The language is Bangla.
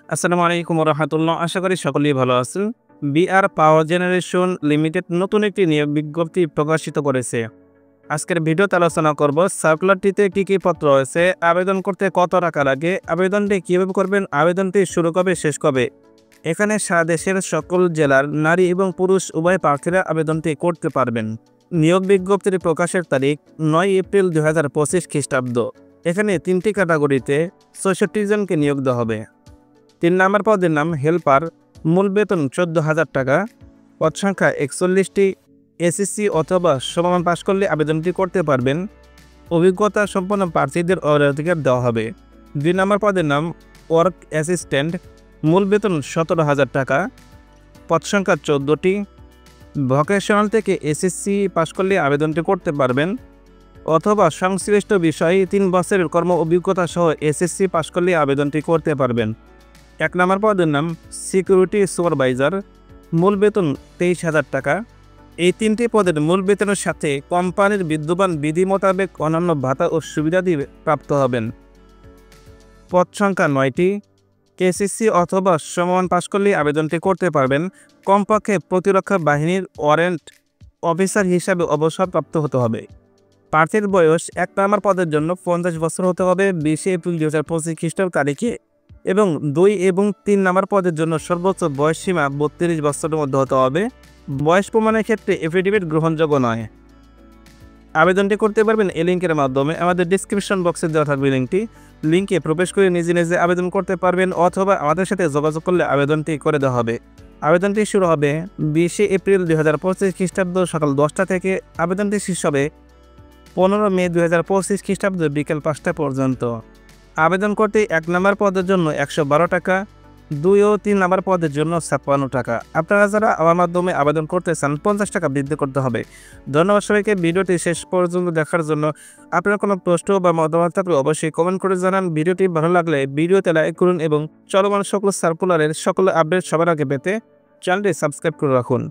আসসালামু আলাইকুম রহমতুল্লাহ। আশা করি সকলেই ভালো আছেন। বিআর পাওয়ার জেনারেশন লিমিটেড নতুন একটি নিয়োগ বিজ্ঞপ্তি প্রকাশিত করেছে। আজকের ভিডিওতে আলোচনা করব সার্কুলারটিতে কী কী পত্র রয়েছে, আবেদন করতে কত টাকা লাগে, আবেদনটি কীভাবে করবেন, আবেদনটি শুরু কবে শেষ কবে। এখানে সারা দেশের সকল জেলার নারী এবং পুরুষ উভয় প্রার্থীরা আবেদনটি করতে পারবেন। নিয়োগ বিজ্ঞপ্তির প্রকাশের তারিখ 9 এপ্রিল 2025 খ্রিস্টাব্দ। এখানে 3টি ক্যাটাগরিতে 66 জনকে নিয়োগ দেওয়া হবে। 3 নম্বর পদের নাম হেল্পার, মূল বেতন 14,000 টাকা, পদ সংখ্যা 41টি। এসএসসি অথবা সমমান পাশ করলে আবেদনটি করতে পারবেন। অভিজ্ঞতা সম্পন্ন প্রার্থীদের অগ্রাধিকার দেওয়া হবে। 2 নম্বর পদের নাম ওয়ার্ক অ্যাসিস্ট্যান্ট, মূল বেতন 17,000 টাকা, পদ সংখ্যা 14টি। ভোকেশনাল থেকে এসএসসি পাশ করলে আবেদনটি করতে পারবেন অথবা সংশ্লিষ্ট বিষয়ে 3 বছরের কর্ম অভিজ্ঞতা সহ এসএসসি পাশ করলে আবেদনটি করতে পারবেন। 1 নম্বর পদের নাম সিকিউরিটি সুপারভাইজার, মূল বেতন 23,000 টাকা। এই 3টি পদের মূল বেতনের সাথে কোম্পানির বিদ্যমান বিধি মোতাবেক অন্যান্য ভাতা ও সুবিধাদি প্রাপ্ত হবেন। পদ সংখ্যা 9টি। কেসিসি অথবা সমমান পাশ করলে আবেদনটি করতে পারবেন। কমপক্ষে প্রতিরক্ষা বাহিনীর ওয়ারেন্ট অফিসার হিসাবে অবসরপ্রাপ্ত হতে হবে। প্রার্থীর বয়স 1 নম্বর পদের জন্য 50 বছর হতে হবে 20 এপ্রিল 2025 খ্রিস্টাব্দ তারিখে, এবং 2 এবং 3 নম্বর পদের জন্য সর্বোচ্চ বয়সসীমা 32 বছরের মধ্যে হতে হবে। বয়স প্রমাণের ক্ষেত্রে এফিডেভিট গ্রহণযোগ্য নয়। আবেদনটি করতে পারবেন এই লিঙ্কের মাধ্যমে। আমাদের ডিসক্রিপশন বক্সে দেওয়া থাকবে লিঙ্কে প্রবেশ করে নিজে নিজে আবেদন করতে পারবেন অথবা আমাদের সাথে যোগাযোগ করলে আবেদনটি করে দেওয়া হবে। আবেদনটি শুরু হবে 20 এপ্রিল 2025 খ্রিস্টাব্দ সকাল 10টা থেকে। আবেদনটি শেষ হবে 15 মে 2025 খ্রিস্টাব্দ বিকেল 5টা পর্যন্ত। আবেদন করতে 1 নম্বর পদের জন্য 112 টাকা, 2 ও 3 নম্বর পদের জন্য 56 টাকা। আপনারা যারা আমার মাধ্যমে আবেদন করতে চান 50 টাকা বৃদ্ধি করতে হবে। ধন্যবাদ সবাইকে ভিডিওটি শেষ পর্যন্ত দেখার জন্য। আপনার কোনো প্রশ্ন বা মতামত থাকলে অবশ্যই কমেন্ট করে জানান। ভিডিওটি ভালো লাগলে ভিডিওতে লাইক করুন এবং চলমান সকল সার্কুলারের সকল আপডেট সবার আগে পেতে চ্যানেলটি সাবস্ক্রাইব করে রাখুন।